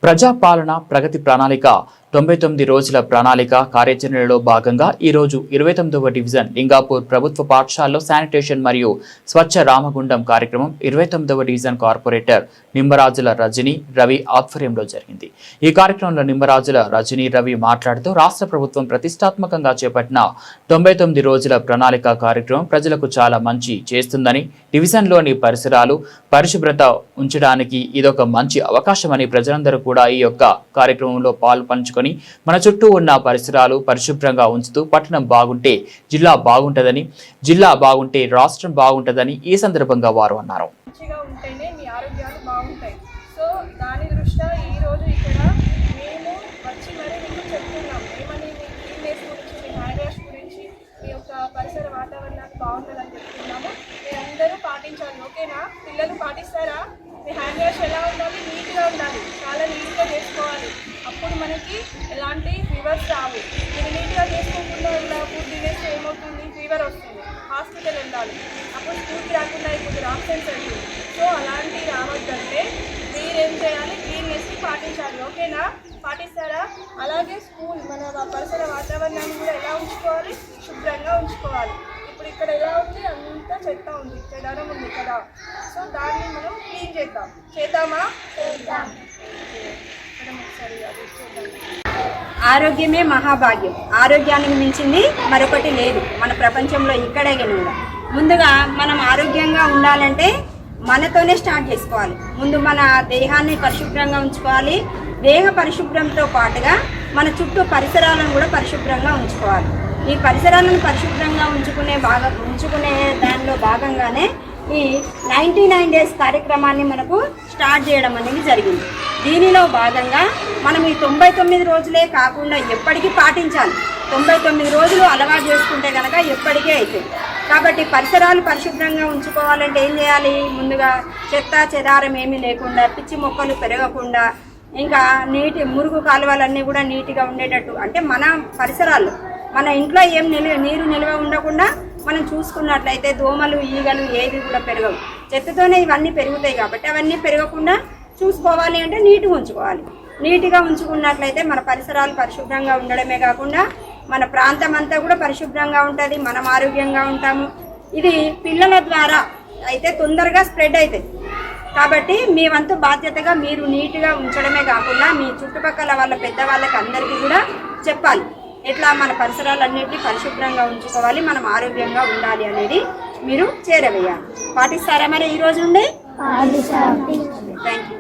ప్రజాపాలన ప్రగతి ప్రణాళిక 99 రోజుల ప్రణాళిక కార్యాచరణలో భాగంగా ఈ రోజు 29వ డివిజన్ లింగాపూర్ ప్రభుత్వ పాఠశాలలో శానిటేషన్ మరియు స్వచ్ఛ రామగుండం కార్యక్రమం 29వ డివిజన్ కార్పొరేటర్ నిమ్మరాజుల రజని రవి ఆధ్వర్యంలో జరిగింది। ఈ కార్యక్రమంలో నిమ్మరాజుల రజని రవి మాట్లాడుతూ రాష్ట్ర ప్రభుత్వం ప్రతిష్టాత్మకంగా చేపట్టిన 99 రోజుల ప్రణాళిక కార్యక్రమం ప్రజలకు చాలా మంచి చేస్తుందని, డివిజన్లోని పరిసరాలు పరిశుభ్రత ఉంచడానికి ఇదొక మంచి అవకాశమని ప్రజలందరూ కూడా ఈ యొక్క కార్యక్రమంలో పాల్పంచుకొని మన చుట్టూ ఉన్న పరిసరాలు పరిశుభ్రంగా ఉంచుతూ పట్టణం బాగుంటే జిల్లా బాగుంటదని, జిల్లా బాగుంటే రాష్ట్రం బాగుంటదని ఈ సందర్భంగా వారు అన్నారు। మంచిగా ఉంటేనే మీ ఆరోగ్యాలు బాగుంటాయి। సో దాని దృష్ట్యా ఈ రోజు ఇక్కడ మేము వచ్చి మరి మీకు చెప్తున్నాం ఏమని, మీ క్లీన్నెస్ గురించి, మీ హ్యాండ్ వాష్ గురించి, మీ యొక్క పరిసర వాతావరణాన్ని బాగుంటుందని చెప్తున్నాము। మీరందరూ పాటించాలి, ఓకేనా? పిల్లలు పాటిస్తారా? మీ హ్యాండ్ వాష్ ఎలా ఉండాలి? నీట్గా ఉండాలి, చాలా నీట్గా చేసుకోవాలి। అప్పుడు మనకి ఎలాంటి ఫీవర్స్ రావు। మీరు నీట్గా చేసుకోకుండా ఇలా ఫుడ్ తినేస్తే ఏమవుతుంది? ఫీవర్ వస్తుంది, హాస్పిటల్ వెళ్ళాలి, అప్పుడు స్కూల్కి రాకుండా అయిపోతుంది, ఆబ్సెన్స్ అవుతుంది। సో అలాంటివి రావద్దంటే మీరేం చేయాలి? క్లీన్నెస్ని పాటించాలి, ఓకేనా? పాటిస్తారా? అలాగే స్కూల్ మన పరిసర వాతావరణాన్ని కూడా ఎలా ఉంచుకోవాలి? శుభ్రంగా ఉంచుకోవాలి। ఇప్పుడు ఇక్కడ ఎలా ఉంది? అంతా చెత్త ఉంది, చెదరం ఉంది కదా। సో దాన్ని మనం క్లీన్ చేద్దాం, చేద్దామా? ఆరోగ్యమే మహాభాగ్యం, ఆరోగ్యానికి మించింది మరొకటి లేదు మన ప్రపంచంలో ఇక్కడే కూడా। ముందుగా మనం ఆరోగ్యంగా ఉండాలంటే మనతోనే స్టార్ట్ చేసుకోవాలి। ముందు మన దేహాన్ని పరిశుభ్రంగా ఉంచుకోవాలి, దేహ పరిశుభ్రంతో పాటుగా మన చుట్టూ పరిసరాలను కూడా పరిశుభ్రంగా ఉంచుకోవాలి। ఈ పరిసరాలను పరిశుభ్రంగా ఉంచుకునే దానిలో భాగంగానే ఈ 99 డేస్ కార్యక్రమాన్ని మనకు స్టార్ట్ చేయడం అనేది జరిగింది। దీనిలో భాగంగా మనం ఈ 99 రోజులే కాకుండా ఎప్పటికీ పాటించాలి। 99 రోజులు అలవాటు చేసుకుంటే కనుక ఎప్పటికీ అవుతుంది। కాబట్టి పరిసరాలు పరిశుభ్రంగా ఉంచుకోవాలంటే ఏం చేయాలి? ముందుగా చెత్త చెదారం ఏమీ లేకుండా, పిచ్చి మొక్కలు పెరగకుండా, ఇంకా మురుగు కాలువలన్నీ కూడా నీట్గా ఉండేటట్టు, అంటే మన పరిసరాలు మన ఇంట్లో ఏం నీరు నిల్వ ఉండకుండా మనం చూసుకున్నట్లయితే దోమలు ఈగలు ఏవి కూడా పెరగవు, చెత్తతోనే ఇవన్నీ పెరుగుతాయి। కాబట్టి అవన్నీ పెరగకుండా చూసుకోవాలి అంటే నీట్గా ఉంచుకోవాలి। నీట్గా ఉంచుకున్నట్లయితే మన పరిసరాలు పరిశుభ్రంగా ఉండడమే కాకుండా మన ప్రాంతం అంతా కూడా పరిశుభ్రంగా ఉంటుంది, మనం ఆరోగ్యంగా ఉంటాము। ఇది పిల్లల ద్వారా అయితే తొందరగా స్ప్రెడ్ అవుతుంది। కాబట్టి మీ వంతు బాధ్యతగా మీరు నీట్గా ఉంచడమే కాకుండా మీ చుట్టుపక్కల వాళ్ళ పెద్దవాళ్ళకి అందరికీ కూడా చెప్పాలి, ఎట్లా మన పరిసరాలన్నింటినీ పరిశుభ్రంగా ఉంచుకోవాలి, మనం ఆరోగ్యంగా ఉండాలి అనేది మీరు చేరవేయాలి। పాటిస్తారా మరి ఈ రోజు నుండి? Thank you.